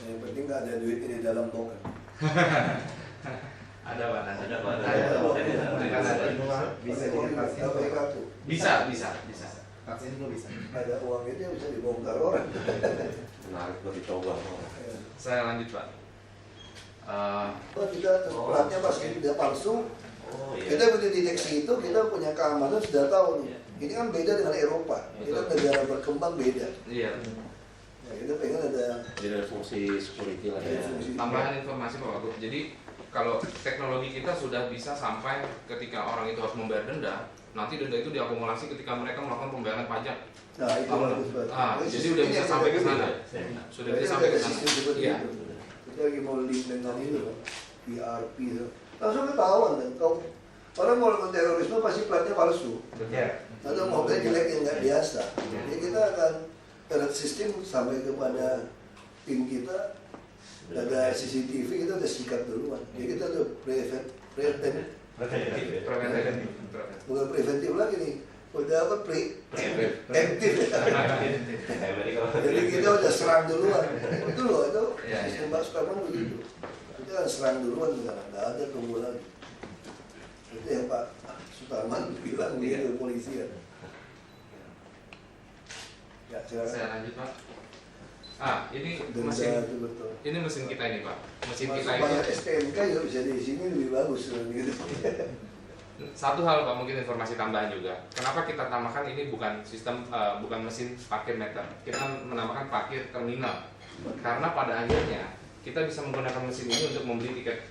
Yang penting nggak ada duit di dalam token. Ada Pak, nanti. Ada Pak. Bisa dikasih pakai kartu. Bisa. vaksin itu bisa. Ada uang itu yang bisa dibongkar orang. Menarik buat dicoba. Saya lanjut Pak. Kita platnya pasti tidak palsu. Oh iya. Kita punya deteksi itu, kita punya keamanan sudah tahu nih. Ini kan beda dengan Eropa. Kita negara berkembang beda. Iya. Ya, kita pengen ada Jadi ada fungsi security lah ya. Tambahan informasi Pak Wagub. Jadi kalau teknologi kita sudah bisa sampai ketika orang itu harus membayar denda, nanti denda itu diakumulasi ketika mereka melakukan pembayaran pajak. Nah, itu bagus banget. Jadi udah bisa sampai ke sana. Sudah bisa sampai ke sana. Iya. Kita lagi mau link dengan ini, PRP itu. Langsung ketahuan kan. Kau orang mau lakukan terorisme pasti platnya palsu. Atau mobilnya jelek yang nggak biasa. Jadi kita akan alert sistem sampai kepada tim kita. Ada CCTV, kita udah sikat duluan. Jadi kita udah preventif. Bukan preventif lagi nih. Udah apa preemptif ya. Jadi kita udah serang duluan. Itu loh, itu sistem Pak Sukarman begitu. Kita kan serang duluan, nggak ada tunggu lagi. Itu yang Pak Sukarman bilang dia ke polisi ya. Ya, Saya lanjut Pak. Ini denda mesin itu betul. ini mesin kita ini Pak. Mesin kita Supaya ini STNK juga bisa di sini lebih bagus gitu. satu hal Pak, mungkin informasi tambahan juga. Kenapa kita namakan ini bukan sistem bukan mesin parkir meter. Kita menamakan parkir terminal. Karena pada akhirnya kita bisa menggunakan mesin ini untuk membeli tiket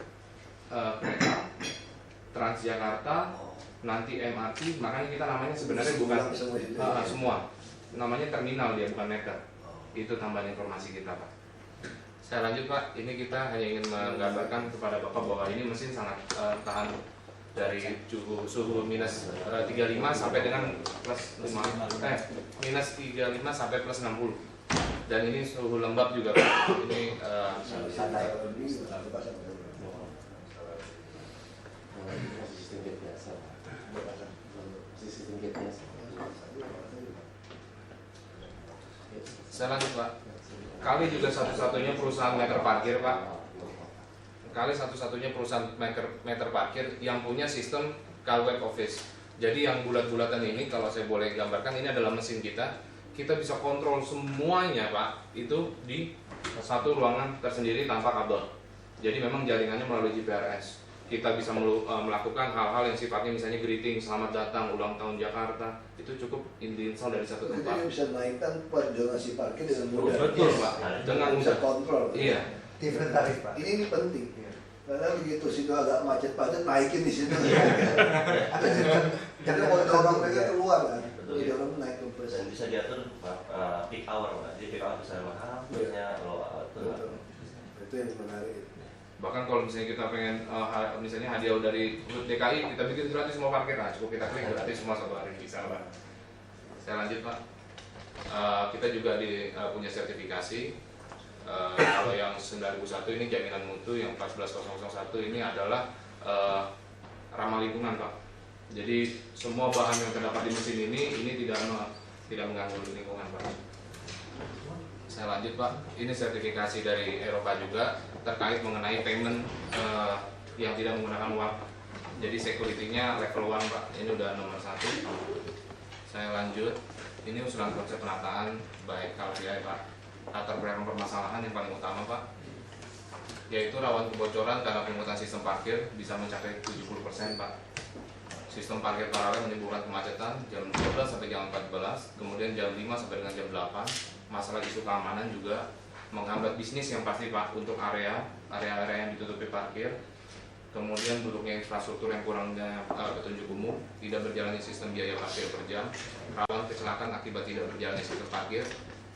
kereta Transjakarta, nanti MRT. Makanya kita namanya sebenarnya bukan semua. Namanya terminal dia, bukan meter. Itu tambahan informasi kita Pak. Saya lanjut Pak, ini kita hanya ingin menggambarkan kepada Bapak bahwa ini mesin sangat tahan dari suhu minus 35 sampai dengan plus 5 minus 35 sampai plus 60. Dan ini suhu lembab juga Pak. Ini Sistem gate biasa. Sistem gate biasa. saya lanjut Pak. Kali juga satu-satunya perusahaan meter parkir Pak. Kali satu-satunya perusahaan meter parkir yang punya sistem car web office. Jadi yang bulat-bulatan ini kalau saya boleh gambarkan, ini adalah mesin kita. Kita bisa kontrol semuanya Pak, itu di satu ruangan tersendiri tanpa kabel. Jadi memang jaringannya melalui GPRS. Kita bisa melakukan hal-hal yang sifatnya misalnya greeting, selamat datang, ulang tahun Jakarta. Itu cukup diinstal dari satu tempat. Kita bisa naikkan donasi parkir dengan mudah. Betul Pak, dengan bisa mudah. kontrol. Iya. Different tarif Pak. Ini penting. Karena begitu situ agak macet-macet, naikin di situ. Jadi mau dorong mereka keluar kan. Betul. Jadi orang naik ke bus. Dan bisa diatur peak hour Pak. Jadi peak hour bisa mahal, biasanya low hour. Itu yang menarik. Bahkan kalau misalnya kita pengen misalnya hadiah dari Hut DKI, kita bikin gratis semua parkir, nah cukup kita klik gratis semua satu hari bisa Pak. Saya lanjut Pak. Kita juga punya sertifikasi. Kalau yang 9001 ini jaminan mutu, yang 14001 ini adalah ramah lingkungan Pak. Jadi semua bahan yang terdapat di mesin ini tidak mengganggu lingkungan Pak. Saya lanjut Pak. Ini sertifikasi dari Eropa juga terkait mengenai payment yang tidak menggunakan uang. Jadi security-nya level 1 Pak. Ini udah nomor 1. Saya lanjut. Ini usulan konsep penataan baik KPI Pak. Latar belakang permasalahan yang paling utama Pak, yaitu rawan kebocoran karena penggunaan sistem parkir bisa mencapai 70% Pak. Sistem parkir paralel menimbulkan kemacetan jam 12 sampai jam 14, kemudian jam 5 sampai dengan jam 8. Masalah isu keamanan juga menghambat bisnis yang pasti Pak untuk area yang ditutupi parkir. Kemudian buruknya infrastruktur yang kurangnya petunjuk umum, tidak berjalannya sistem biaya parkir per jam, rawan kecelakaan akibat tidak berjalannya sistem parkir,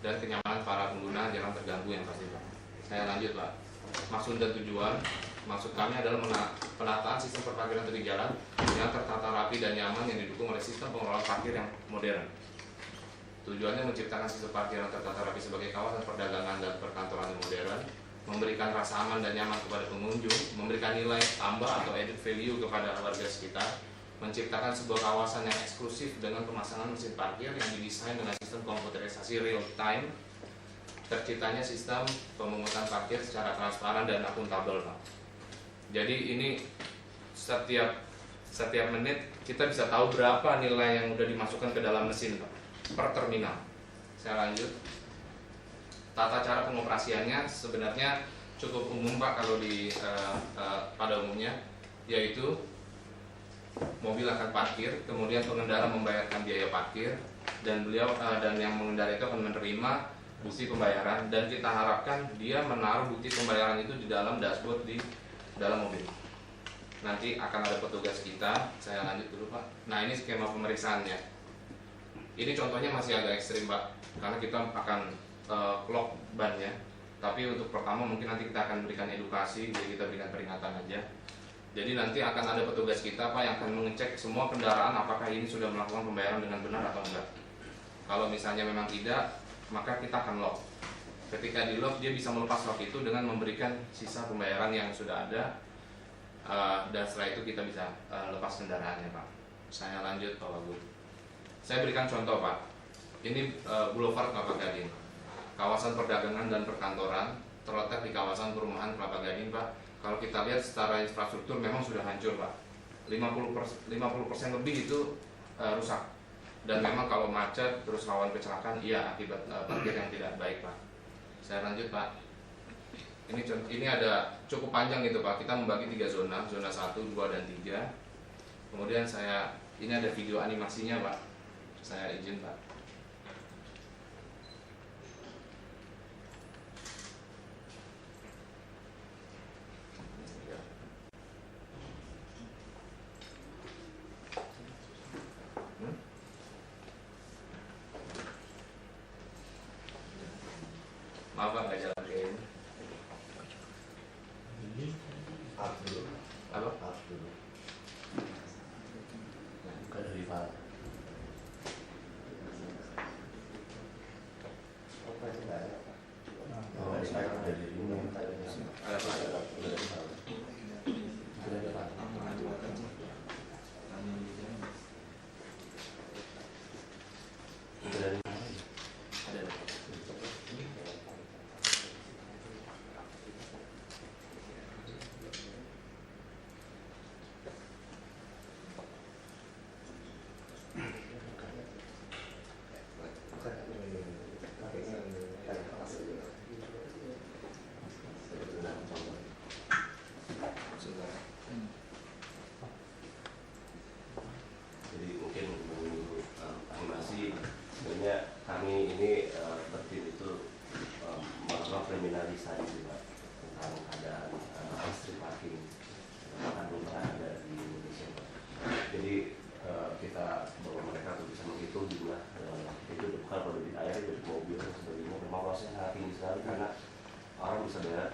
dan kenyamanan para pengguna jalan terganggu yang pasti Pak. Saya lanjut Pak. Maksud dan tujuan, maksud kami adalah penataan sistem perparkiran tepi jalan yang tertata rapi dan nyaman yang didukung oleh sistem pengelolaan parkir yang modern. Tujuannya menciptakan sistem parkir yang tertata rapi sebagai kawasan perdagangan dan perkantoran yang modern, memberikan rasa aman dan nyaman kepada pengunjung, memberikan nilai tambah atau added value kepada warga sekitar, menciptakan sebuah kawasan yang eksklusif dengan pemasangan mesin parkir yang didesain dengan sistem komputerisasi real time, terciptanya sistem pemungutan parkir secara transparan dan akuntabel, Pak. Jadi ini setiap menit kita bisa tahu berapa nilai yang udah dimasukkan ke dalam mesin, Pak, per terminal. Saya lanjut. Tata cara pengoperasiannya sebenarnya cukup umum, Pak, kalau pada umumnya, yaitu mobil akan parkir, kemudian pengendara membayarkan biaya parkir, dan dan yang mengendara itu akan menerima bukti pembayaran, dan kita harapkan dia menaruh bukti pembayaran itu di dalam dashboard di dalam mobil. Nanti akan ada petugas kita. Saya lanjut dulu, Pak. Nah, ini skema pemeriksaannya. Ini contohnya masih agak ekstrim, Pak, karena kita akan clock bannya. Tapi untuk pertama mungkin nanti kita akan berikan edukasi, jadi kita berikan peringatan aja. Jadi nanti akan ada petugas kita, Pak, yang akan mengecek semua kendaraan apakah ini sudah melakukan pembayaran dengan benar atau enggak. Kalau misalnya memang tidak, maka kita akan lock. Ketika di lock, dia bisa melepas lock itu dengan memberikan sisa pembayaran yang sudah ada, dan setelah itu kita bisa lepas kendaraannya, Pak. Saya lanjut, Pak Wagub. Saya berikan contoh, Pak. Ini Boulevard Kelapa Gading, kawasan perdagangan dan perkantoran, terletak di kawasan perumahan Kelapa Gading, Pak. Kalau kita lihat secara infrastruktur memang sudah hancur, Pak. 50% lebih itu rusak. Dan memang kalau macet terus rawan kecelakaan, iya, akibat parkir yang tidak baik, Pak. Saya lanjut, Pak. Ini ada cukup panjang gitu, Pak. Kita membagi 3 zona 1, 2, dan 3. Kemudian ini ada video animasinya, Pak. Saya izin, Pak. Maaf, Pak, nggak jalan kayak ini. Up dulu. Apa? Up dulu. Bukan dari Pak. Apa itu nggak ada, Pak? Oh, dari ini. Ada, Pak. Ada, Pak. Dari Ada. Jadi mungkin menunggu animasi, sebenarnya kami ini bertim itu melakukan kriminalisasi, Pak, tentang keadaan street parking yang belum pernah ada di Indonesia, Pak. Jadi kita bahwa mereka tuh bisa menghitung jumlah itu bukan pada debit air, debit mobil dan sebagainya. Memang prosesnya sangat tinggi sekali karena orang bisa bayar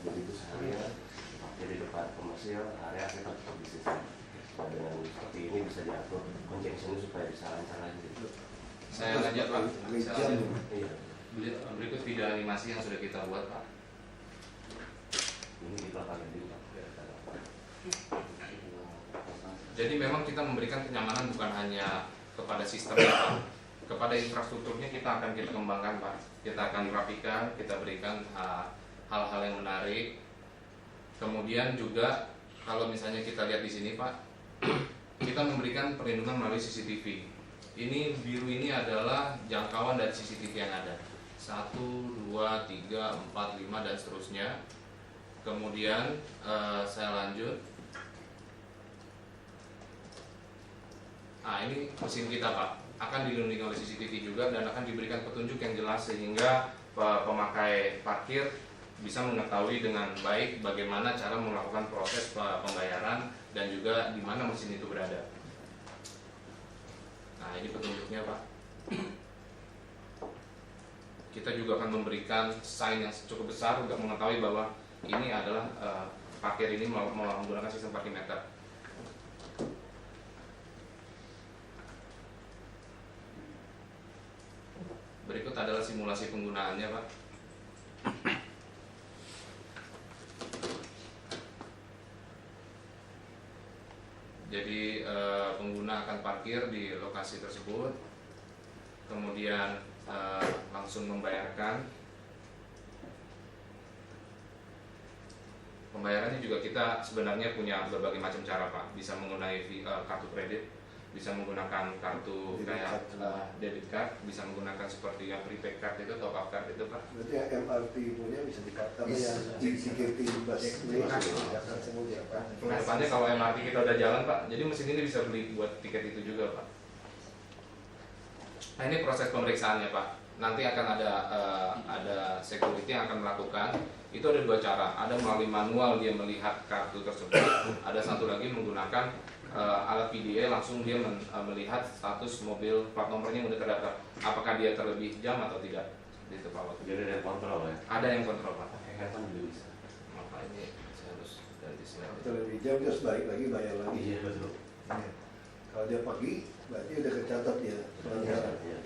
jadi itu seharian parkir di depan komersial, area kita tetap bisnis. Nah, dengan seperti ini bisa diatur conjunction supaya bisa lancar lagi. Saya lanjut, Pak. Saya lanjut. Iya. Berikut video animasi yang sudah kita buat, Pak. Ini kita pakai di Pak. Jadi memang kita memberikan kenyamanan bukan hanya kepada sistemnya, Pak. Kepada infrastrukturnya kita akan kembangkan, Pak. Kita akan rapikan, kita berikan hal-hal yang menarik. Kemudian juga kalau misalnya kita lihat di sini, Pak, kita memberikan perlindungan melalui CCTV. Ini biru ini adalah jangkauan dari CCTV yang ada. 1, 2, 3, 4, 5 dan seterusnya. Kemudian saya lanjut. Ini mesin kita, Pak, akan dilindungi oleh CCTV juga dan akan diberikan petunjuk yang jelas sehingga pemakai parkir bisa mengetahui dengan baik bagaimana cara melakukan proses pembayaran dan juga di mana mesin itu berada. Nah, ini petunjuknya, Pak. Kita juga akan memberikan sign yang cukup besar untuk mengetahui bahwa ini adalah parkir ini menggunakan sistem parking meter. Berikut adalah simulasi penggunaannya, Pak. Jadi pengguna akan parkir di lokasi tersebut, kemudian langsung membayarkan. Pembayarannya juga kita sebenarnya punya berbagai macam cara Pak. Bisa menggunakan kartu kredit, bisa menggunakan kartu kayak debit card, bisa menggunakan seperti yang prepaid card itu, top up card itu Pak. Berarti yang MRT punya bisa dipakai, yang GKT bus Kedepannya kalau MRT kita udah jalan Pak, jadi mesin ini bisa beli buat tiket itu juga Pak. Nah ini proses pemeriksaannya Pak. Nanti akan ada security yang akan melakukan. Itu ada dua cara. Ada melalui manual dia melihat kartu tersebut. Ada satu lagi menggunakan alat PDA, langsung dia melihat status mobil plat nomornya yang sudah terdaftar. Apakah dia terlebih jam atau tidak? Itu Pak Wakil. Jadi ada yang kontrol ya? Ada yang kontrol Pak. Pakai handphone juga bisa. Maka ini saya harus ganti slide. Kalau lebih jam terus balik lagi bayar lagi. Iya betul. Ya. Kalau dia pagi, berarti udah kecatat ya. pelanggaran. Iya.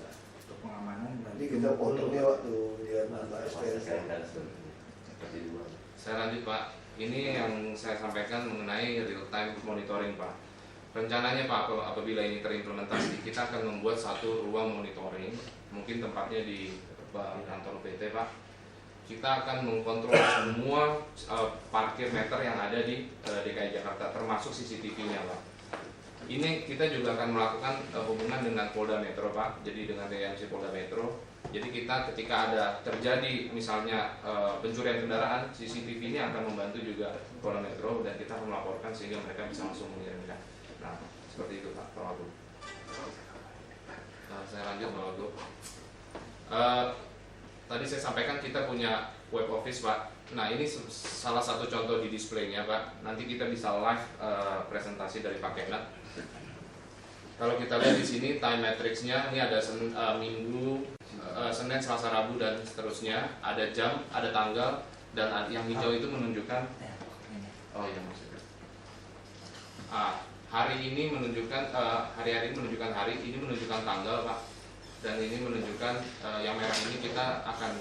Untuk pengamanan Nanti kita potongnya waktu dia nambah STNK. Seperti dua. Saya lanjut Pak. Ini yang saya sampaikan mengenai real time monitoring Pak. Rencananya Pak, apabila ini terimplementasi, kita akan membuat satu ruang monitoring, mungkin tempatnya di kantor PT Pak. Kita akan mengkontrol semua parkir meter yang ada di DKI Jakarta, termasuk CCTV-nya Pak. Ini kita juga akan melakukan hubungan dengan Polda Metro Pak, jadi dengan DMC Polda Metro. Jadi kita ketika ada terjadi misalnya pencurian kendaraan, CCTV ini akan membantu juga Polda Metro dan kita akan melaporkan sehingga mereka bisa langsung mengirimkan. Nah, seperti itu Pak Wagub. Saya lanjut Pak Wagub. Tadi saya sampaikan kita punya web office Pak. Nah ini salah satu contoh di displaynya Pak. Nanti kita bisa live presentasi dari Pak Kenat. Kalau kita lihat di sini time matrix-nya, ini ada Minggu, Senin, Selasa, Rabu dan seterusnya. Ada jam, ada tanggal, dan yang hijau itu menunjukkan. Oh iya maksudnya. Hari ini menunjukkan hari-hari menunjukkan hari, ini menunjukkan tanggal Pak. Dan ini menunjukkan yang merah ini kita akan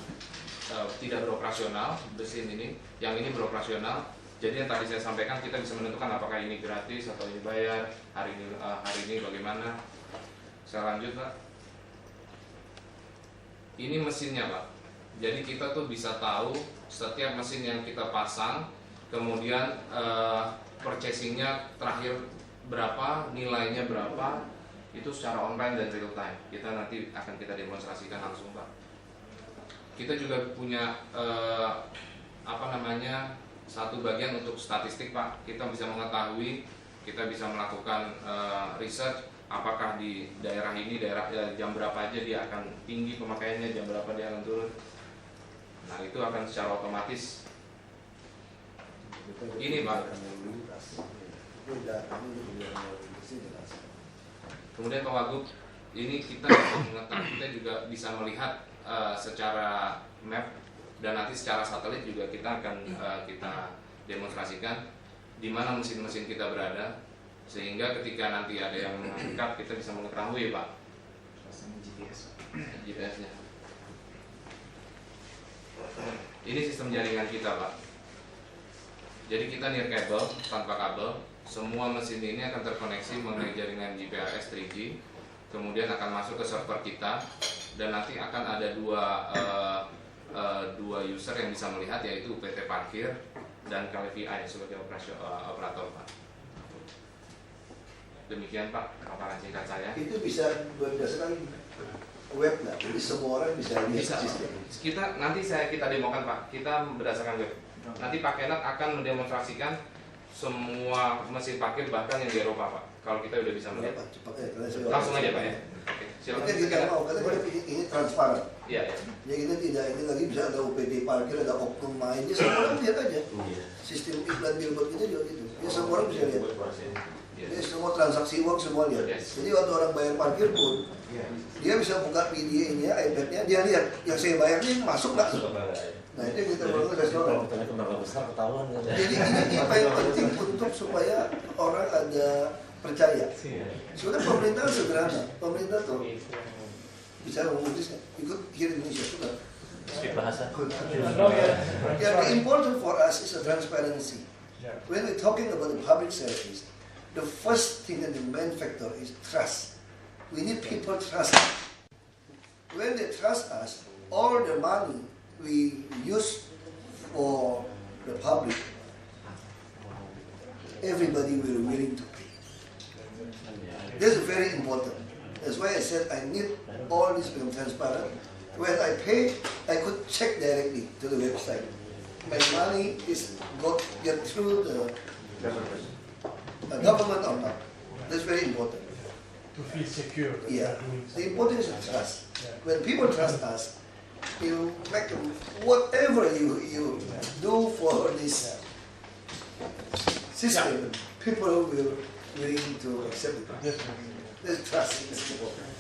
tidak beroperasional, mesin ini. Yang ini beroperasional. Jadi yang tadi saya sampaikan kita bisa menentukan apakah ini gratis atau ini bayar, hari ini bagaimana. Saya lanjut Pak. Ini mesinnya Pak. Jadi kita tuh bisa tahu setiap mesin yang kita pasang, kemudian purchasingnya terakhir berapa, nilainya berapa, itu secara online dan real time. Kita nanti akan kita demonstrasikan langsung Pak. Kita juga punya satu bagian untuk statistik Pak. Kita bisa mengetahui, kita bisa melakukan research apakah di daerah ini jam berapa aja dia akan tinggi pemakaiannya, jam berapa dia akan turun. Nah itu akan secara otomatis. Ini Pak. Kemudian Pak Wagub, ini kita juga bisa melihat secara map dan nanti secara satelit juga kita akan kita demonstrasikan di mana mesin-mesin kita berada, sehingga ketika nanti ada yang mengangkat kita bisa mengetahui Pak. GPS-nya. Ini sistem jaringan kita Pak. Jadi kita near kabel, tanpa kabel. Semua mesin ini akan terkoneksi mengenai jaringan GPRS 3G, kemudian akan masuk ke server kita, dan nanti akan ada dua user yang bisa melihat, yaitu PT Parkir dan KVI sebagai operator Pak. Demikian Pak paparan singkat saya. Itu bisa berdasarkan web nggak? Jadi semua orang bisa lihat sistem. Kita demokan Pak. Kita berdasarkan web. Nanti Pak Kenat akan mendemonstrasikan semua mesin parkir bahkan yang di Eropa Pak. Kalau kita udah bisa melihat. Langsung aja Pak ya. Oke, silakan. Kita tidak mau, karena ini transparan. Iya. Jadi kita tidak ini lagi bisa ada UPD parkir, ada oknum mainnya, semua orang lihat aja. Sistem iklan billboard kita juga gitu. Ya semua orang bisa lihat. Jadi semua transaksi uang semua lihat. Jadi waktu orang bayar parkir pun, dia bisa buka PDA-nya, iPad-nya, dia lihat yang saya bayar ini masuk nggak? Nah itu yang kita bangun restoran. Jadi ini paling penting untuk supaya orang ada percaya. Sebenarnya pemerintah sederhana. Pemerintah tuh bisa memutuskan ikut kiri Indonesia sudah. The important for us is a transparency. When we're talking about the public service, the first thing and the main factor is trust. We need people trust us. When they trust us, all the money we use for the public, everybody will be willing to pay. This is very important. That's why I said I need all this to become transparent. When I pay, I could check directly to the website. My money is get through the government or not. That's very important. To feel secure. that Yeah. you are doing The important is something. trust. Yeah. When people trust us, you make whatever you do for this system, people will willing to accept it. Definitely. There's trust is important.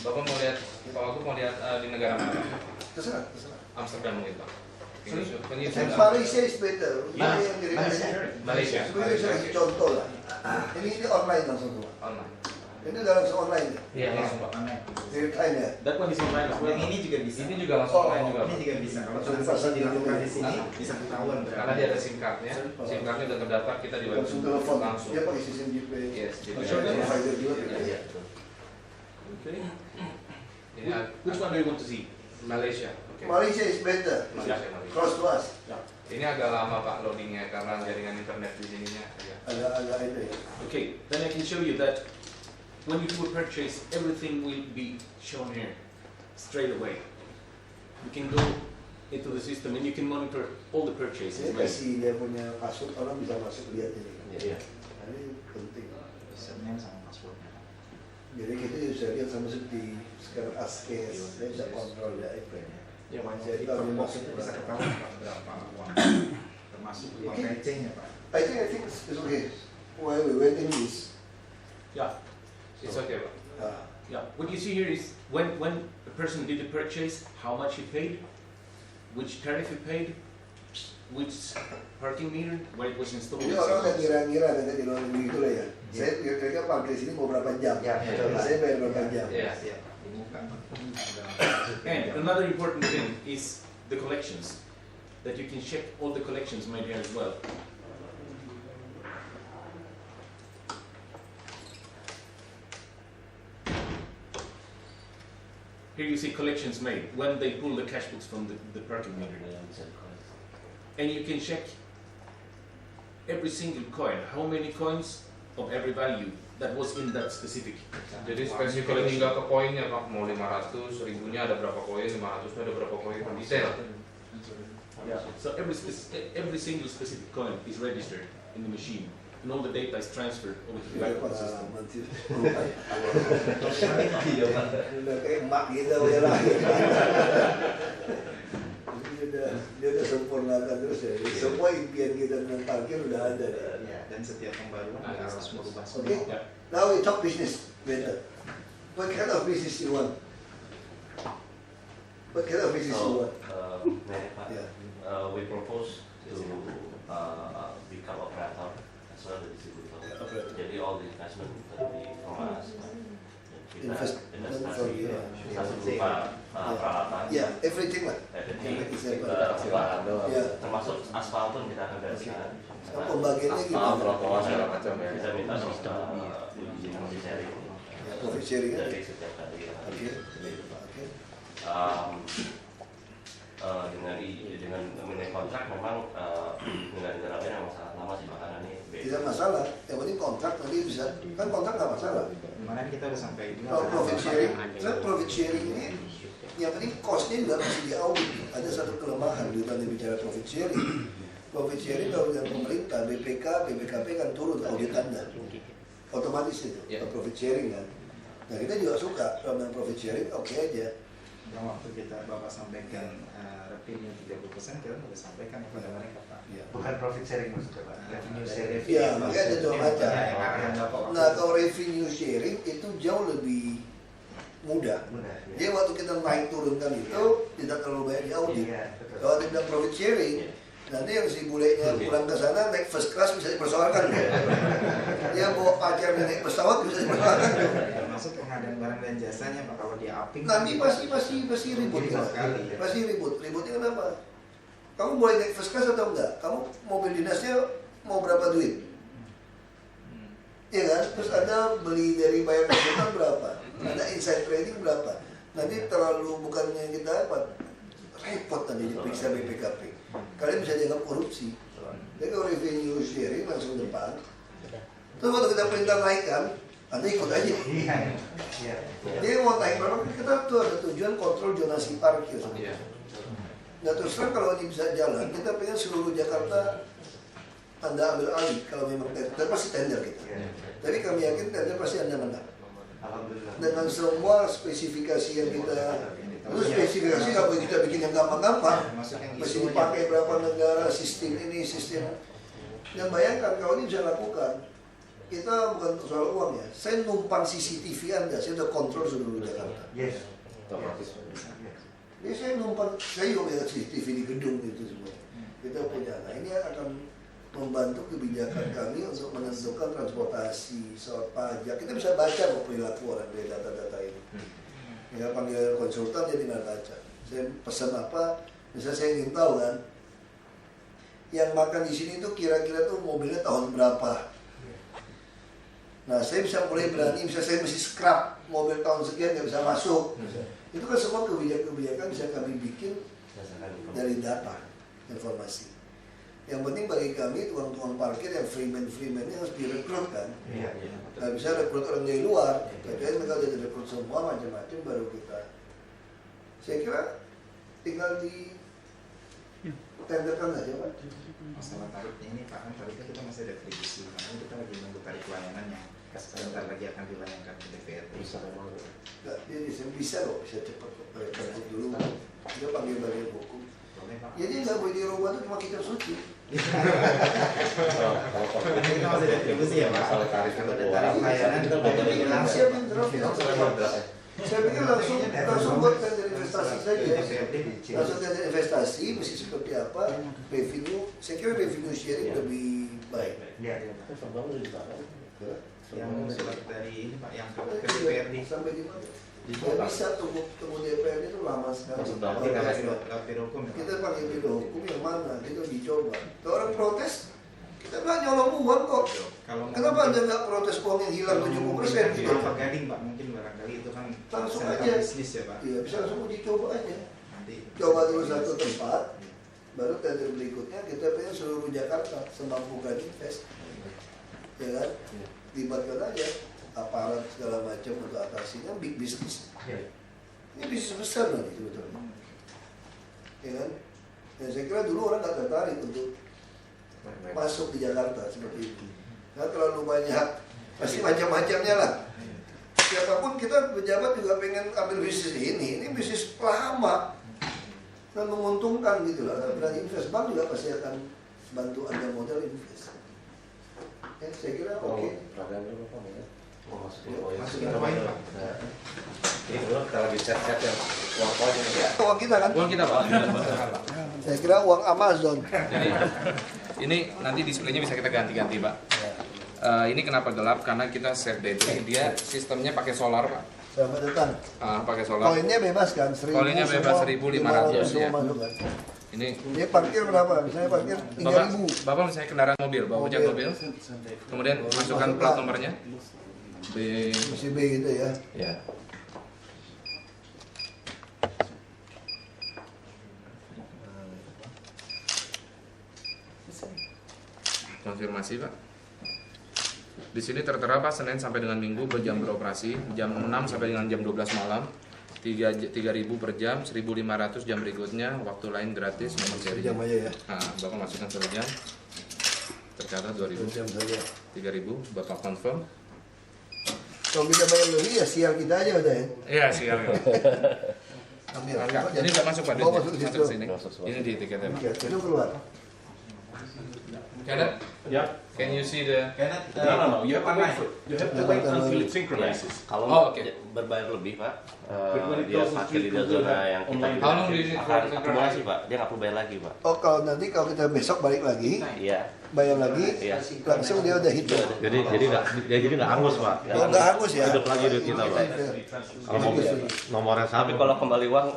Bapak mau lihat, Pak Wagub mau lihat di negara mana? Terserah, terserah. Amsterdam mungkin Pak. And Malaysia is better. Ini yang Malaysia. sebenarnya saya kasih contoh lah. Ini online langsung tuh. Online. Ini udah langsung online ya. Iya langsung Pak. Real time ya. That one is online as well. Yang ini juga bisa. Ini juga langsung online juga Ini Pak. juga bisa. Kalau Langsung transaksi dipasang di dilakukan sini. di sini bisa ketahuan Karena dia ada SIM cardnya, SIM cardnya udah terdaftar kita di website Langsung telepon. langsung. Dia pakai sistem GPS. Yes, jadi Provider juga. Iya, betul. Okay. ini Which one do you want to see? Malaysia. Oke. Malaysia is better. Malaysia. Close to us. Ini agak lama Pak loadingnya karena jaringan internet di sininya. Ya. Agak itu ya. Okay, then I can show you that when you do a purchase, everything will be shown here straight away. You can go into the system and you can monitor all the purchases Saya made. kasih dia punya password, orang bisa masuk lihat ini. Iya. Nah, ini penting. Username sama passwordnya. Jadi kita bisa lihat sama seperti sekarang Askes, saya bisa kontrol ya iPad. Ya Pak, Jadi jadi kalau per box masuk itu bisa ketahuan Pak berapa uang. Termasuk uang Oke. recehnya Pak. I think it's okay. While we waiting this, Yeah, It's okay Pak. yeah. What you see here is when a person did the purchase, how much he paid, which tariff he paid, which parking meter, where it was installed. ini orang kan ngira-ngira ada di luar negeri itu lah ya. Saya kira-kira parkir sini mau berapa jam? Ya, betul, Pak. Saya bayar berapa jam? Iya. Ya, dibuka Pak. And another important thing is the collections, that you can check all the collections made here as well. Here you see collections made when they pull the cash books from the parking meter. And you can check every single coin, how many coins of every value that was in that specific. Jadi spesifikal hingga ke poinnya Pak, mau 500, 1000-nya ada berapa koin, 500-nya ada berapa koin, detail. Yeah. So every single specific coin is registered in the machine, and all the data is transferred over to the Saya background system. pengalaman sih. Udah kayak emak gitu ya lah. Dia udah sempurnakan terus ya. Semua impian kita tentang parkir udah ada. Ya, dan setiap pembaruan harus merubah semua. Okay. Yeah. Now we talk business better. What kind of business you want? What kind of business you want? Pak, Yeah. we propose to become operator as well as distributor. Yeah, operator. Jadi all the investment will be from us. Dan kita Investment from you. investasi berupa peralatan, Yeah, everything lah. everything, Everything. kita Yeah. termasuk aspal pun kita akan bereskan. Nah, pembagiannya Aspal, gimana? trotoar segala macam ya. Kita minta uji sharing Ya, profit sharing aja. dari setiap kali. Oke. Oke. Dengan mengenai kontrak memang dengan negara lain memang sangat lama sih, makanya ini beda. Tidak masalah. Yang penting kontrak nanti bisa. Kan kontrak nggak masalah. Kemarin kita udah sampai Kalau profit sharing, kan profit sharing ini yang penting costnya juga masih diaudit. Ada satu kelemahan di dalam bicara profit sharing. Profit sharing kalau dengan pemerintah, BPK, BPKP kan turun audit Anda. Otomatis itu, Ya. profit sharing kan. Nah kita juga suka kalau dengan profit sharing, oke aja. yang waktu kita Bapak sampaikan revenue 30%, kita udah sampaikan kepada mereka Pak. Iya. Bukan profit sharing maksudnya Pak. Revenue sharing. Iya, makanya ada dua macam. Yang arahan Bapak waktu Nah kalau revenue sharing itu jauh lebih mudah. Benar, ya. Jadi waktu kita naik turunkan itu tidak terlalu banyak diaudit. Iya, betul. Kalau tidak profit sharing, nanti yang si bulenya pulang ke sana naik first class bisa dipersoalkan. Dia bawa pacarnya naik pesawat bisa dipersoalkan. Termasuk pengadaan barang dan jasanya Pak, kalau dia upping Nanti pasti ribut. Jadi sekali, ya. Pasti ribut. Ributnya kenapa? Kamu boleh naik first class atau enggak? Kamu mobil dinasnya mau berapa duit? Iya kan? Terus ada beli dari bayar konsultan berapa? Ada inside trading berapa? Nanti terlalu bukannya kita repot nanti diperiksa BPKP. Kalian bisa dianggap korupsi. Jadi kalau revenue sharing langsung depan. Terus waktu kita perintah naikkan, Anda ikut aja. Dia mau naik berapa? Kita tuh ada tujuan kontrol zonasi parkir. Nah terus terang kalau ini bisa jalan, kita pengen seluruh Jakarta Anda ambil alih kalau memang tender, pasti tender kita. Tapi kami yakin tender pasti Anda menang. Dengan semua spesifikasi yang kita, itu spesifikasi nggak boleh kita bikin yang gampang-gampang. Mesti dipakai berapa negara, sistem ini, sistem. Dan bayangkan kalau ini bisa lakukan, kita bukan soal uang ya. Saya numpang CCTV Anda, saya udah kontrol seluruh Jakarta. Jadi saya numpang, saya juga lihat CCTV di gedung itu semua. Kita punya, nah ini akan membantu kebijakan kami untuk menentukan transportasi, soal pajak. Kita bisa baca kok perilaku orang dari data-data ini. Ya panggil konsultan dia tinggal baca. Saya pesan apa, misalnya saya ingin tahu kan, yang makan di sini tuh kira-kira tuh mobilnya tahun berapa. Nah saya bisa mulai berani, misalnya saya mesti scrap mobil tahun sekian nggak bisa masuk. Itu kan semua kebijakan bisa kami bikin dari data, informasi. Yang penting bagi kami tukang-tukang parkir yang freeman-freeman harus direkrut kan. Nggak bisa rekrut orang dari luar. Tapi mereka sudah direkrut semua macam-macam baru kita. Saya kira tinggal di tenderkan aja Pak. Masalah tarifnya ini Pak, kan tarifnya kita masih ada revisi, karena kita lagi menunggu tarif layanannya. Sebentar lagi akan dilayangkan ke DPRD. Nggak, dia bisa kok, bisa cepat kok. Tarif dulu, dia panggil bagian hukum. Jadi nggak boleh dirubah itu cuma kitab suci. Kita masih ada revisi ya Pak. Masalah tarif itu Tarif layanan kita Saya pikir langsung buat tender investasi saja. Langsung tender investasi mesti seperti apa, revenue. Saya kira revenue sharing lebih baik. Yang surat dari ini Pak, yang ke DPRD Sampai di mana? Nggak bisa tunggu DPRD itu lama sekali. Kita pakai biro hukum yang mana? Kita dicoba. Kalau orang protes, kita nggak nyolong uang kok. Kenapa Anda nggak protes uang yang hilang 70%? Gitu. Pak Gading Pak, mungkin barangkali itu kan langsung sentra aja. bisnis ya Pak. Iya, bisa langsung dicoba aja. Nanti Coba dulu satu tempat, baru tender berikutnya kita pengen seluruh Jakarta semampukan invest. Ya kan? Libatkan aja aparat segala macam untuk atasinya, big business. Ini bisnis besar nanti sebetulnya. Ya kan? Dan saya kira dulu orang nggak tertarik untuk masuk di Jakarta seperti itu. Karena terlalu banyak, pasti macam-macamnya lah. Siapapun kita pejabat juga pengen ambil bisnis ini bisnis lama dan menguntungkan gitu lah. Berani invest, bank juga pasti akan bantu Anda modal invest. Ya, saya kira oke. masukin ke poin Pak. Ini belum kita lagi chat-chat yang uang ya. Uang kita kan? Uang kita Pak. Saya kira uang Amazon. Jadi ini nanti displaynya bisa kita ganti-ganti Pak. Ini kenapa gelap? Karena kita set battery, dia sistemnya pakai solar Pak. Sama datang. Pakai solar. Koinnya bebas kan? 1.000 Koinnya bebas, 1.500 semua ya. masuk kan? Ini Dia parkir berapa? Misalnya parkir 3.000. Bapak misalnya kendaraan mobil, bawa ojek mobil, kemudian masukkan plat nomornya B, Mesti B gitu ya. ya. Konfirmasi Pak. Di sini tertera Pak Senin sampai dengan Minggu berjam beroperasi, jam 6 sampai dengan jam 12 malam. 3.000 per jam, 1.500 jam berikutnya, waktu lain gratis, nomor seri. Jam aja ya. Nah, Bapak masukkan 1 jam. Tercatat 2.000. Jam saja. 3.000, Bapak confirm. Kalau kita bayar lebih ya sial kita aja udah ya. Iya, siap. Ambil. Ini udah masuk Pak, Oh, masuk duitnya. situ. Sini. Ini di tiketnya Pak. Oke, itu keluar. Kenneth, can you see the... No. You have to wait until it synchronizes. Kalau Oh, oke. berbayar lebih Pak, When it dia goes pakai di to the zona yang kita online. How long do you need for akan akumulasi synchronizing? Pak, dia nggak perlu bayar lagi Pak. Oh, kalau nanti kalau kita besok balik lagi, Iya. bayar lagi, Iya. langsung dia udah hitung. Jadi nggak hangus Pak. Oh, nggak hangus ya? Hidup lagi duit kita Pak. Kalau mau nomornya sama. Tapi kalau kembali uang,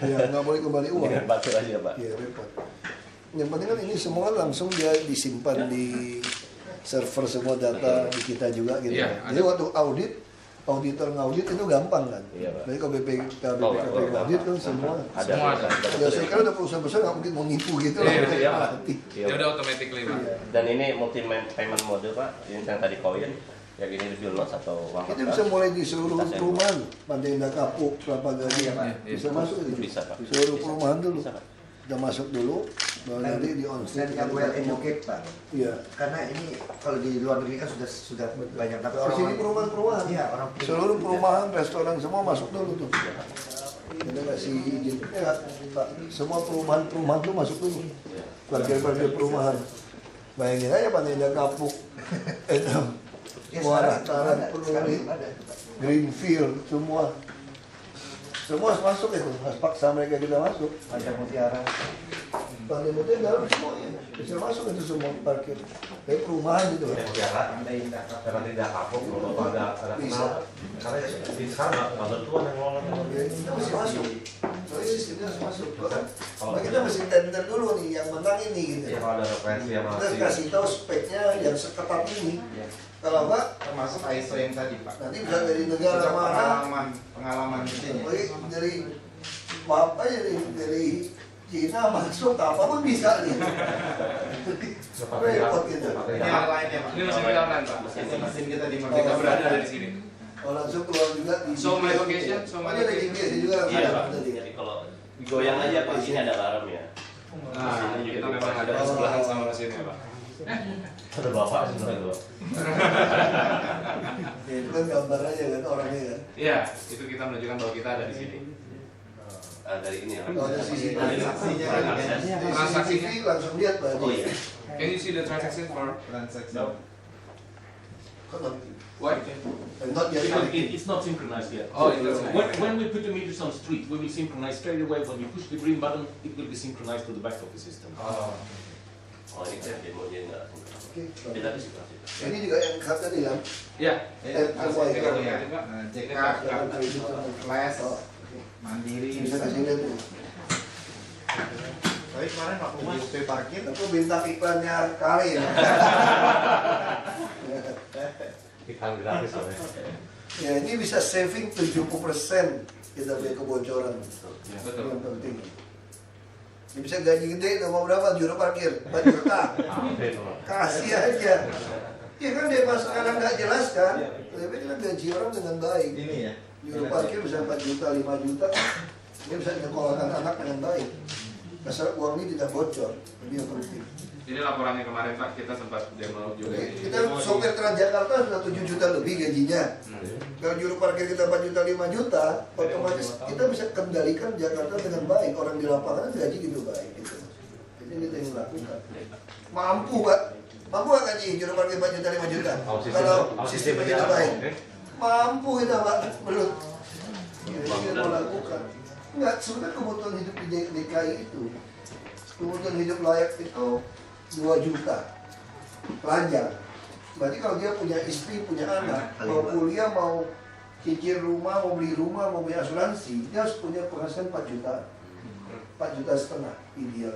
Ya, nggak boleh kembali uang. batu aja Pak. Iya, repot. Yang penting kan ini semua langsung dia disimpan di server semua data di kita juga gitu. Iya, Jadi waktu audit auditor ngaudit itu gampang kan. Iya, Pak. Jadi kalau BPKP Oh, ngaudit kan semua. Ada. Semua ada. Ya saya kira udah perusahaan besar nggak mungkin mau nipu gitu lah. Iya, Pak. Ya udah automatically Pak. Iya. Dan ini multi payment mode Pak, ini yang tadi koin, yang ini di Bilnos atau uang Itu kertas. bisa mulai di seluruh perumahan, Pantai Indah Kapuk, Kelapa Gading, bisa masuk itu. Bisa, Pak. Seluruh perumahan dulu. Bisa, Pak. Kita masuk dulu, baru nanti di on Dan yang well educated Pak, Iya. karena ini kalau di luar negeri kan sudah banyak, tapi Di sini perumahan-perumahan. Iya, orang Seluruh perumahan, restoran semua masuk dulu tuh. Kita kasih izin. Ya, Pak, semua perumahan tuh masuk dulu. Parkir-parkir perumahan. Bayangin aja Pantai Indah Kapuk, itu, Ya, Muara, sekarang Taran, ada, Peruri, sekarang ada. Greenfield, semua harus masuk itu, harus paksa mereka kita masuk. Pantai Mutiara. Pantai Mutiara dalam semuanya bisa masuk itu semua parkir. Kayak perumahan gitu. Pantai Indah. Tidak kapok, kalau ada Bisa. karena di sekarang nggak bertuan yang ngelola. Ya, kita mesti masuk. Soalnya sistemnya harus masuk. Nah, kita mesti tender dulu nih yang menang ini gitu. Ya kalau ada referensi yang Kita masih. kasih tahu speknya yang seketat ini. Kalau enggak, Termasuk ISO yang tadi Pak. nanti bisa dari negara Sudah mana? pengalaman mestinya. Dari maaf aja dari Cina masuk apa pun bisa nih. Repot gitu. Ini yang lainnya Pak. Ini masih di online Pak. Mesin kita di Oh, Kita Merdeka berada dari sini. Oh langsung keluar juga di Show my GPS. location, show my Oh, ada location. GPS juga. Iya ada Pak. tadi. Jadi kalau digoyang aja Pak, ini ada alarm ya. Nah, kita memang ada di sebelahan sama mesinnya Pak. Ada bapak sebenarnya Pak. Ya, itu kan gambar aja kan orangnya kan. Iya, itu kita menunjukkan bahwa kita ada di sini. Dari ini ya. Oh, ada CCTV. Transaksinya Di kan. Transaksinya. CCTV langsung lihat Pak. Oh iya. Can you see the transaction for Transaksi. what? Not yet. It's not synchronized yet. Oh, it doesn't. When we put the meters on street, we will synchronize straight away. When we push the green button, it will be synchronized to the back office system. Oh. Oh ini kan demonya nggak. Oke. Beda di sebelah situ. Ini juga yang kat tadi kan. Ya. FYI. JK, Jangan kredit. Les, Oh, Mandiri. bisa kasih lihat tuh. Tapi kemarin waktu di UP parkir, Itu bintang iklannya kali ya. Iklan gratis soalnya. Ya ini bisa saving 70% kita punya kebocoran. Betul. Yang penting. Ini bisa gaji gede tuh mau berapa juru parkir? 4 juta. Kasih aja. Ya kan dia pas sekarang nggak jelas kan. Tapi kita gaji orang dengan baik. ini ya. Juru parkir bisa 4 juta, 5 juta. Dia bisa nyekolahkan anak dengan baik. Asal uang ini tidak bocor. Ini yang penting. Ini laporannya kemarin Pak, kita sempat demo juga di Kita sopir Transjakarta sudah 7 juta lebih gajinya. Kalau juru parkir kita 4 juta, 5 juta, otomatis kita bisa kendalikan Jakarta dengan baik. Orang di lapangan gaji gitu baik. Gitu. Jadi kita yang lakukan. Mampu Pak. Mampu nggak gaji juru parkir 4 juta, 5 juta? Kalau sistemnya kita baik. Mampu kita Pak. Belum. Ini kita mau lakukan. Enggak, sebenarnya kebutuhan hidup di DKI itu. Kebutuhan hidup layak itu 2 juta pelajar. Berarti kalau dia punya istri, punya anak, mau kuliah, mau cicil rumah, mau beli rumah, mau beli asuransi, dia harus punya penghasilan 4 juta. 4 juta setengah ideal.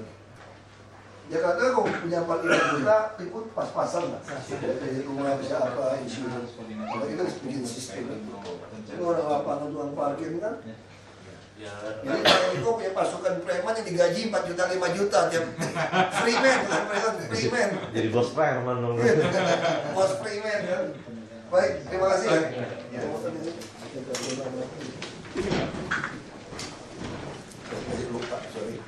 Jakarta kalau punya 4 juta, itu pas-pasan lah. Jadi rumah bisa apa, insurans. Kalau kita harus bikin sistem. Jadi orang lapangan tukang parkir kan. Jadi kalau itu punya pasukan preman yang digaji 4 juta, 5 juta tiap free man, bukan preman, free man. Jadi bos preman dong. Bos free man kan. Baik, terima kasih ya. Lupa, sorry.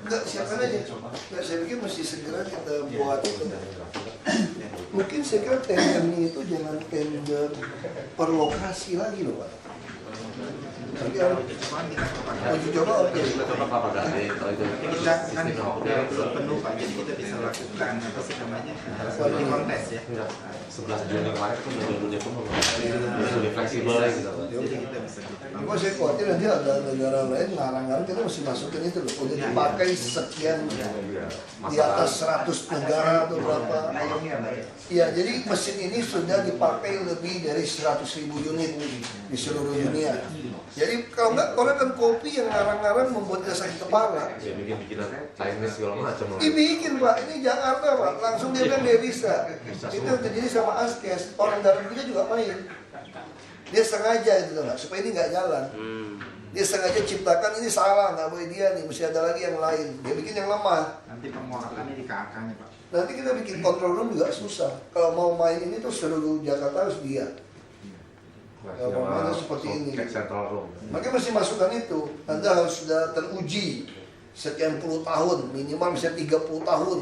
Enggak, siapkan aja. Enggak, saya pikir mesti segera kita buat. Mungkin saya kira tendernya itu jangan tender per lokasi lagi loh Pak. Tapi kalau uji coba oke. Kita coba Pak Gade, kalau itu Kita kan sistem belum penuh Pak, jadi kita bisa lakukan apa sih namanya quality contest ya. 11 Juni kemarin tuh udah penuh, lebih fleksibel gitu. Jadi kita bisa Cuma saya khawatir nanti ada negara lain ngarang-ngarang kita mesti masukin itu loh. Udah dipakai sekian di atas 100 negara atau berapa. Iya, jadi mesin ini sudah dipakai lebih dari 100.000 unit di seluruh dunia. Jadi kalau nggak, orang kan kopi yang ngarang-ngarang membuat dia sakit kepala. Ya bikin-bikinan Chinese segala macam. Dibikin Pak, ini Jakarta Pak, langsung dia bilang dia bisa. Itu yang terjadi sama Askes, orang dalam negeri juga main. Dia sengaja itu Pak, supaya ini nggak jalan. Dia sengaja ciptakan ini salah, nggak boleh dia nih, mesti ada lagi yang lain. Dia bikin yang lemah. nanti penguatannya di KK-nya Pak. Nanti kita bikin control room juga susah. Kalau mau main ini tuh seluruh Jakarta harus dia. Kalau mau main seperti ini. Makanya mesti masukkan itu. Anda harus sudah teruji sekian puluh tahun, minimal bisa 30 tahun.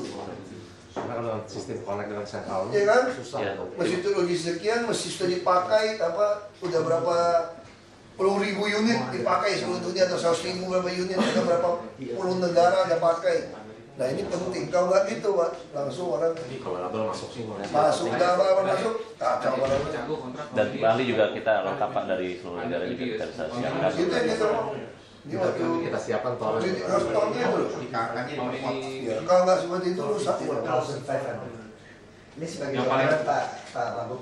Karena kalau sistem connect dengan sentral Iya kan? susah. Mesti teruji sekian, mesti sudah dipakai apa? Udah berapa puluh ribu unit dipakai seluruh dunia atau 100.000 berapa unit, ada berapa puluh negara ada pakai. Nah ini penting. Kalau nggak gitu Pak, langsung orang Kalau label masuk sih masuk dalam apa masuk kacau banget. dan ahli juga kita lengkap Pak dari seluruh negara juga kita bisa siapkan. Itu yang kita mau. Ini waktu Kita siapkan tol. harus tahunnya itu loh. Di KK-nya dipotong. Ya, kalau nggak seperti itu rusak. Ini sebagai Yang paling- gambaran Pak Wagub,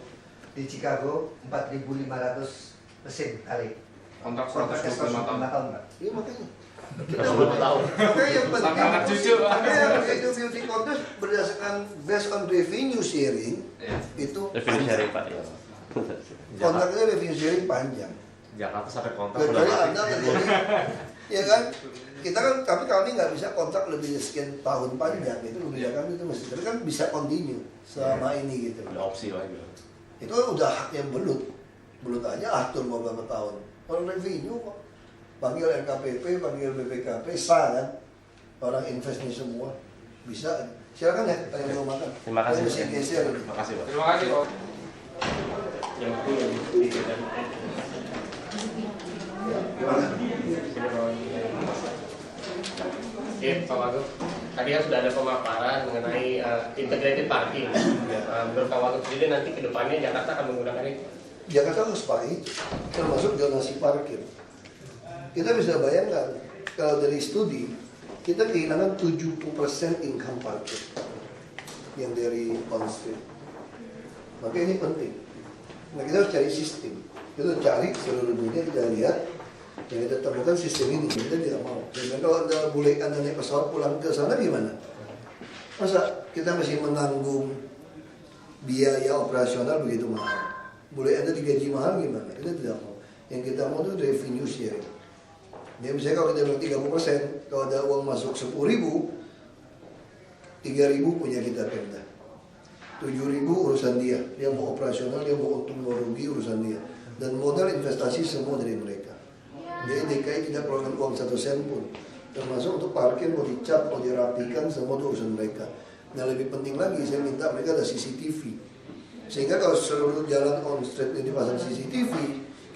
di Chicago 4.500 mesin kali. Kontrak Kontraknya 125 tahun. 125 tahun Pak. Iya makanya. Kita 10 tahun. Makanya yang penting. Sampai anak cucu. Makanya itu beauty contest berdasarkan based on revenue sharing Ya. itu Revenue sharing Pak. Ya. kontraknya revenue sharing panjang. Jakarta sampai kontrak Kecuali Anda terjadi, ya kan? Kita kan, tapi kami nggak bisa kontrak lebih sekian tahun panjang, itu lebih kami itu mesti, tapi kan bisa continue selama ini gitu. ada opsi lagi. Itu kan udah haknya belut aja atur mau berapa tahun. Orang revenue kok, panggil LKPP, panggil BPKP, sah kan? Orang invest ini semua bisa. Silakan ya, yang mau makan. Terima kasih. Saya mesti geser. Terima kasih Pak. Terima kasih Pak. Gimana? Pak Wagub, tadi kan sudah ada pemaparan mengenai integrated parking. Menurut Pak Wagub sendiri nanti ke depannya Jakarta akan menggunakan itu. Jakarta harus pakai itu, termasuk zonasi parkir. Kita bisa bayangkan, kalau dari studi, kita kehilangan 70% income parkir yang dari on street. Maka ini penting. Nah kita harus cari sistem. Kita cari seluruh dunia, kita lihat, yang kita temukan sistem ini, kita tidak mau. Dan kalau ada bule Anda naik pesawat pulang ke sana gimana? Masa kita masih menanggung biaya operasional begitu mahal? Bule Anda digaji mahal gimana? Kita tidak mau. Yang kita mau itu revenue sharing. Ya misalnya kalau kita bilang 30%, kalau ada uang masuk 10.000, 3.000 punya kita Pemda. 7.000 urusan dia mau operasional, dia mau untung mau rugi urusan dia. Dan modal investasi semua dari mereka. Jadi DKI tidak keluarkan uang 1 sen pun. Termasuk untuk parkir, mau dicap, mau dirapikan, semua itu urusan mereka. Dan lebih penting lagi, saya minta mereka ada CCTV. Sehingga kalau seluruh jalan on street ini dipasang CCTV,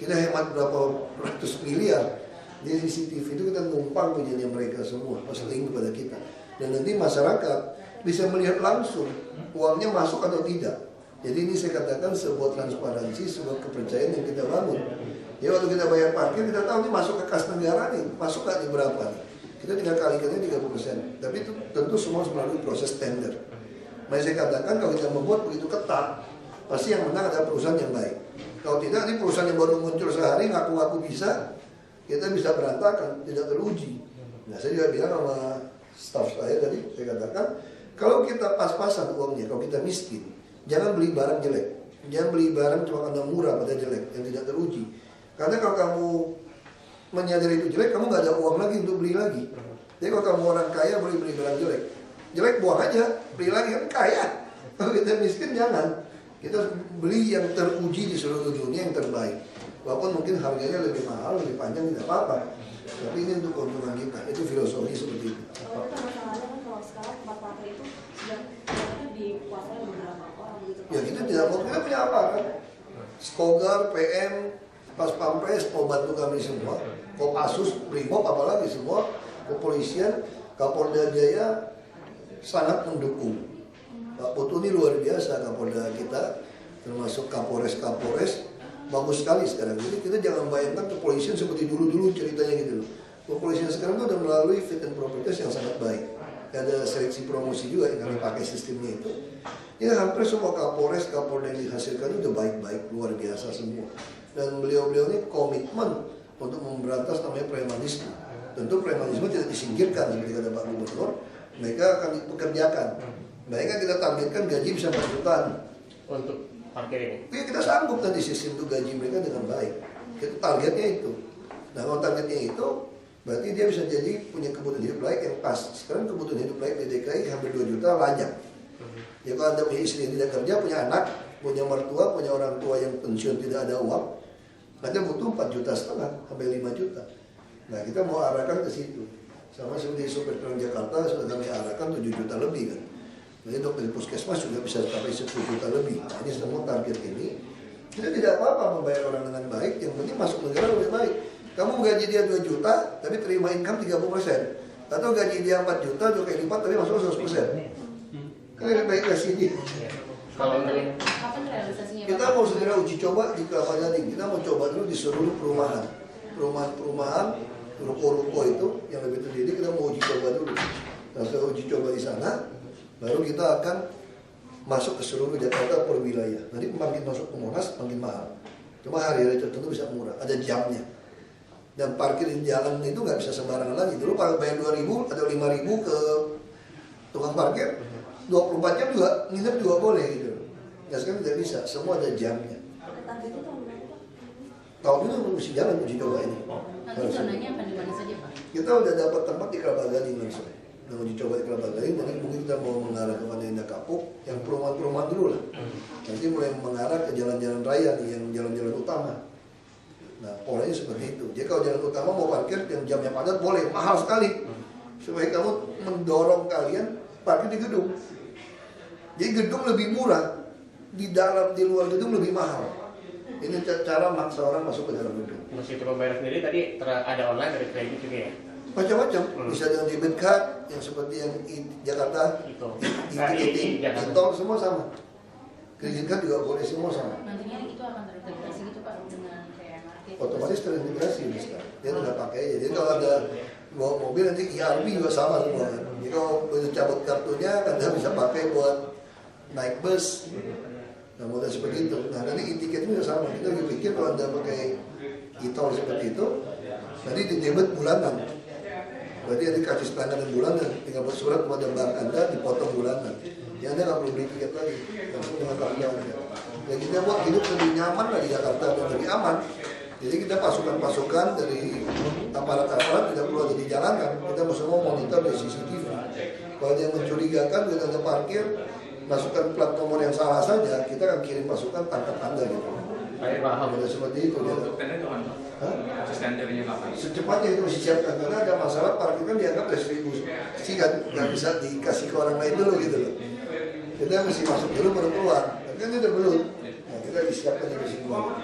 kita hemat berapa ratus miliar. Di CCTV itu kita numpang punyanya mereka semua, pas link kepada kita. Dan nanti masyarakat bisa melihat langsung uangnya masuk atau tidak. Jadi ini saya katakan sebuah transparansi, sebuah kepercayaan yang kita bangun. Ya waktu kita bayar parkir, kita tahu ini masuk ke kas negara nih, masuk nggak nih berapa nih. Kita tinggal kalikannya 30%. Tapi itu tentu semua melalui proses tender. Makanya saya katakan kalau kita membuat begitu ketat, pasti yang menang adalah perusahaan yang baik. Kalau tidak, ini perusahaan yang baru muncul sehari ngaku-ngaku bisa, kita bisa berantakan, tidak teruji. Nah saya juga bilang sama staff saya tadi, saya katakan, kalau kita pas-pasan uangnya, kalau kita miskin, jangan beli barang jelek. Jangan beli barang cuma karena murah pada jelek, yang tidak teruji. Karena kalau kamu menyadari itu jelek, kamu nggak ada uang lagi untuk beli lagi. Jadi kalau kamu orang kaya boleh beli barang jelek. Jelek buang aja, beli lagi kan kaya. Kalau kita miskin jangan. Kita beli yang teruji di seluruh dunia yang terbaik. Walaupun mungkin harganya lebih mahal, lebih panjang tidak apa-apa. Tapi ini untuk keuntungan kita. Itu filosofi seperti itu. Kalau itu masalahnya kan kalau sekarang tempat parkir itu sudah dikuasai beberapa orang gitu. Ya kita tidak mau, kita punya apa kan? Skogar, PM, Pas Pampres mau bantu kami semua, Kopassus, Brimob, apalagi semua, kepolisian, Kapolda Jaya sangat mendukung. Pak Putu ini luar biasa, Kapolda kita, termasuk Kapolres, bagus sekali sekarang. Jadi kita jangan bayangkan kepolisian seperti dulu-dulu ceritanya gitu loh. Kepolisian sekarang itu udah melalui fit and proper test yang sangat baik. Ada seleksi promosi juga yang kami pakai sistemnya itu. Ya hampir semua Kapolres, Kapolda yang dihasilkan itu udah baik-baik, luar biasa semua. Dan beliau-beliau ini komitmen untuk memberantas namanya premanisme. Tentu premanisme tidak disingkirkan seperti kata Pak Gubernur. Mereka akan dipekerjakan. Mereka kita targetkan gaji bisa 4 jutaan. Untuk parkir ini? Ya kita sanggup nanti sistem itu gaji mereka dengan baik. Itu targetnya itu. Nah kalau targetnya itu, berarti dia bisa jadi punya kebutuhan hidup layak yang pas. Sekarang kebutuhan hidup layak di DKI hampir 2 juta layak. Ya kalau Anda punya istri yang tidak kerja, punya anak, punya mertua, punya orang tua yang pensiun tidak ada uang, Anda butuh 4,5 juta sampai 5 juta. Nah kita mau arahkan ke situ. Sama seperti Super Transjakarta sudah kami arahkan 7 juta lebih kan. Jadi dokter puskesmas juga bisa sampai 10 juta lebih. Nah ini semua target ini. Kita tidak apa-apa membayar orang dengan baik, yang penting masuk negara lebih baik. Kamu gaji dia 2 juta, tapi terima income 30%. Atau gaji dia 4 juta, juga kayak lipat, tapi masuk 100%. Kan lebih baik kasih dia. Kalau dari Kapan realisasinya? Kita mau segera uji coba di Kelapa Gading. Kita mau coba dulu di seluruh perumahan. Perumahan-perumahan, ruko-ruko itu yang lebih terdidik, kita mau uji coba dulu. Nah, setelah uji coba di sana, baru kita akan masuk ke seluruh Jakarta per wilayah. Nanti makin masuk ke Monas, makin mahal. Cuma hari-hari tertentu bisa murah, ada jamnya. Dan parkir di jalan itu nggak bisa sembarangan lagi. Dulu kalau bayar 2.000 atau 5.000 ke tukang parkir, 24 jam juga, nginep juga boleh gitu. Nah sekarang tidak bisa, semua ada jamnya. Target itu tahun berapa, Pak? Tahun ini mesti jalan uji coba ini. Nanti zonanya akan di mana saja, Pak? Kita udah dapat tempat di Kelapa Gading langsung. Nah uji coba di Kelapa Gading, nanti mungkin kita mau mengarah kepada Indah Kapuk, yang perumahan-perumahan dulu lah. Nanti mulai mengarah ke jalan-jalan raya nih, yang jalan-jalan utama. Nah polanya seperti itu. Jadi kalau jalan utama mau parkir yang jamnya padat boleh, mahal sekali. Supaya kamu mendorong kalian parkir di gedung. Jadi gedung lebih murah, di dalam, di luar gedung lebih mahal. Ini cara maksa orang masuk ke dalam gedung. meskipun membayar sendiri tadi ada online dari kredit juga ya? Macam-macam, bisa dengan debit card yang seperti yang di Jakarta, Itu. Tol semua sama. Kredit card juga boleh, semua sama. Nantinya itu akan terintegrasi gitu, Pak, dengan kayak market. Otomatis terintegrasi bisa. Dia tidak pakai aja. Jadi kalau ada bawa mobil nanti ERP juga sama semua. Jadi kalau begitu cabut kartunya, Anda bisa pakai buat naik bus. Nah model seperti itu. Nah nanti e-tiketnya juga sama. Kita lagi pikir kalau Anda pakai e-tol seperti itu, nanti di debit bulanan. Berarti ada karcis pelanggaran bulanan. Tinggal buat surat kepada bank Anda, dipotong bulanan. Ya Anda nggak perlu beli tiket lagi. Langsung dengan kartu Anda. Dan kita buat hidup lebih nyaman lah di Jakarta dan lebih aman. Jadi kita pasukan-pasukan dari aparat-aparat tidak perlu ada di jalanan. Kita semua monitor dari CCTV. Kalau ada yang mencurigakan, kita ada parkir, masukkan plat nomor yang salah saja, kita akan kirim pasukan tangkap Anda gitu. Saya paham. Udah seperti itu. Untuk tenda kapan, Pak? Asisten tendernya kapan? Secepatnya itu mesti siapkan karena ada masalah parkir kan dianggap distribusi kan nggak bisa dikasih ke orang lain dulu gitu loh. Kita mesti masuk dulu baru keluar. Kan itu udah belum. Nah, kita disiapkan dari semua.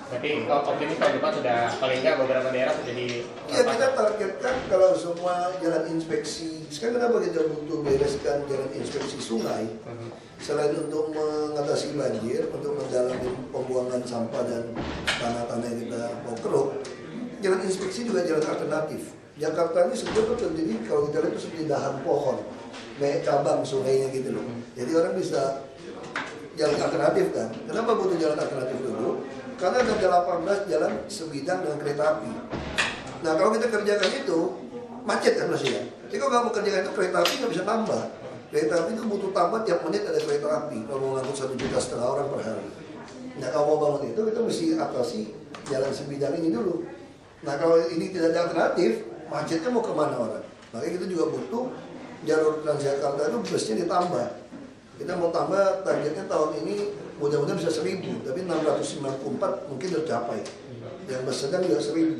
Berarti kalau optimis tahun depan sudah paling nggak beberapa daerah sudah di. Iya kita targetkan kalau semua jalan inspeksi. Sekarang kenapa kita butuh bereskan jalan inspeksi sungai? Selain untuk mengatasi banjir, untuk menjalani pembuangan sampah dan tanah-tanah yang kita mau keruk, jalan inspeksi juga jalan alternatif. Jakarta ini sebetulnya terdiri kalau kita lihat itu seperti dahan pohon, kayak cabang sungainya gitu loh. Jadi orang bisa jalan alternatif kan. Kenapa butuh jalan alternatif dulu? Karena ada 18 jalan sebidang dengan kereta api. Nah kalau kita kerjakan itu, macet kan masih ya. Jadi kalau kamu kerjakan itu kereta api nggak bisa nambah. Kereta api itu butuh tambah tiap menit ada kereta api. Kalau mau ngangkut 1,5 juta orang per hari. Nah kalau mau bangun itu kita mesti atasi jalan sebidang ini dulu. Nah kalau ini tidak ada alternatif, macetnya mau kemana orang? Makanya kita juga butuh jalur Transjakarta itu busnya ditambah. Kita mau tambah targetnya tahun ini mudah-mudahan bisa 1.000, tapi 694 mungkin tercapai. Yang bus sedang juga 1.000.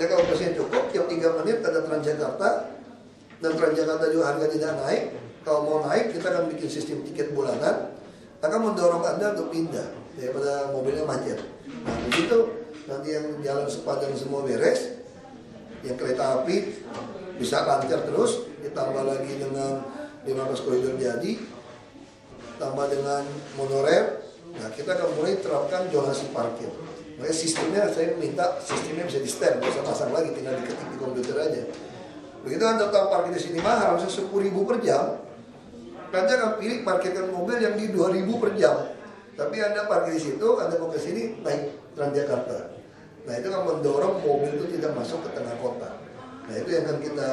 Nah kalau busnya cukup, tiap 3 menit ada Transjakarta, dan Transjakarta juga harga tidak naik. Kalau mau naik, kita akan bikin sistem tiket bulanan, akan mendorong Anda untuk pindah daripada mobilnya macet. Nah begitu nanti yang jalan sepanjang semua beres, yang kereta api bisa lancar terus, ditambah lagi dengan 15 koridor jadi, tambah dengan monorail. Nah, kita akan mulai terapkan zonasi parkir. Makanya sistemnya saya minta sistemnya bisa di stand, nggak usah pasang lagi, tinggal diketik di komputer aja. Begitu Anda tahu parkir di sini mahal, harusnya 10.000 per jam. Anda akan pilih parkirkan mobil yang di 2.000 per jam. Tapi Anda parkir di situ, Anda mau ke sini naik Transjakarta. Nah, itu akan mendorong mobil itu tidak masuk ke tengah kota. Nah, itu yang akan kita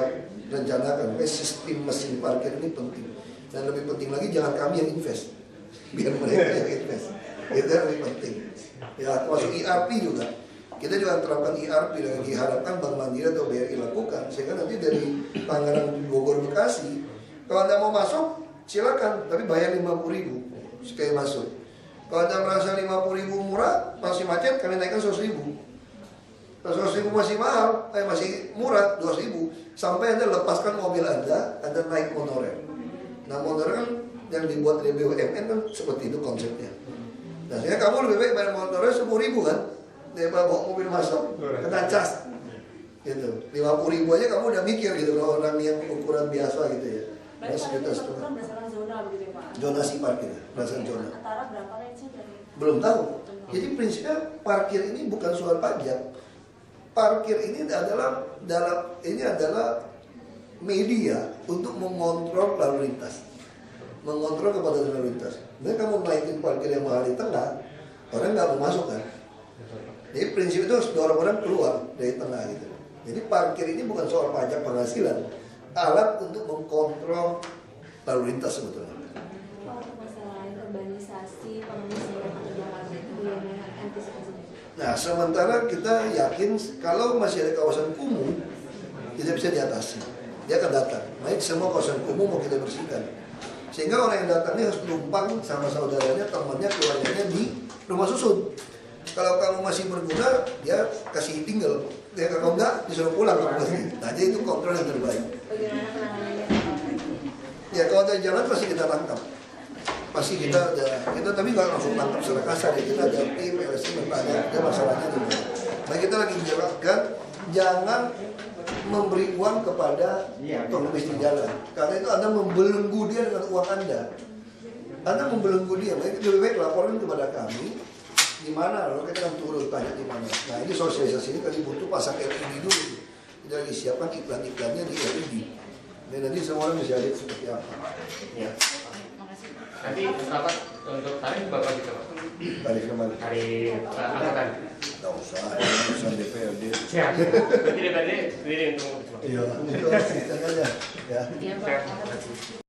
rencanakan. Sistem mesin parkir ini penting. Dan lebih penting lagi, jangan kami yang invest, biar mereka yang invest. Itu yang lebih penting. Ya, termasuk ERP juga. Kita juga terapkan ERP dan diharapkan Bank Mandiri atau BRI lakukan. Sehingga nanti dari Tangerang, Bogor, Bekasi, kalau Anda mau masuk, silakan. Tapi bayar 50.000 sekali masuk. Kalau Anda merasa 50.000 murah, masih macet, kalian naikkan 100.000. Kalau 100.000 masih mahal, masih murah, 200.000. Sampai Anda lepaskan mobil Anda naik monorail. Nah, monorail kan yang dibuat dari BUMN kan seperti itu konsepnya. Nah, sehingga kamu lebih baik bayar monorail 10.000 kan, daripada bawa mobil masuk, kena cas. Gitu. 50.000 aja kamu udah mikir gitu, kalau orang yang ukuran biasa gitu ya. Baik, Pak, ini dilakukan berdasarkan zona begitu ya, Pak? Zonasi parkir, berdasarkan zona. Antara berapa range-nya dari? Belum tahu. Jadi prinsipnya parkir ini bukan soal pajak. Parkir ini adalah media untuk mengontrol lalu lintas, mengontrol kepadatan lalu lintas. Jadi kamu naikin parkir yang mahal di tengah, orang nggak mau masuk kan. Jadi prinsip itu harus dorong orang keluar dari tengah gitu. Jadi parkir ini bukan soal pajak penghasilan, alat untuk mengkontrol lalu lintas sebetulnya. Untuk masalah urbanisasi, pengisian atau Jakarta itu bagaimana antisipasinya? Nah, sementara kita yakin kalau masih ada kawasan kumuh, kita bisa diatasi. Dia akan datang. Baik, semua kawasan kumuh mau kita bersihkan. Sehingga orang yang datang ini harus numpang sama saudaranya, temannya, keluarganya di rumah susun. Kalau kamu masih berguna, dia kasih tinggal. Ya, kalau enggak, disuruh pulang kamu pasti. Nah, jadi itu kontrol yang terbaik. Bagaimana penanganannya? Ya, kalau ada jalan pasti kita tangkap. Pasti kita tapi nggak langsung tangkap secara kasar ya. Kita ada tim, LSI bertanya, ada masalahnya juga. Nah, kita lagi menjelaskan, jangan memberi uang kepada pengemis di jalan. Karena itu Anda membelenggu dia dengan uang Anda. Anda membelenggu dia, baik lebih baik laporan kepada kami. Di mana? Lalu kita akan turun tanya di mana. Nah, ini sosialisasi ini kali butuh pasang LED dulu. Kita lagi siapkan iklan-iklannya di LED. Dan nanti semua orang bisa lihat seperti apa. Ya. Nanti rapat untuk tarif berapa gitu Pak? Tarif kembali. Tarif angkatan? Nggak usah DPRD. Siap. Berarti DPRD sendiri untuk. Iya, itu sistem aja. Ya. Iya, Pak.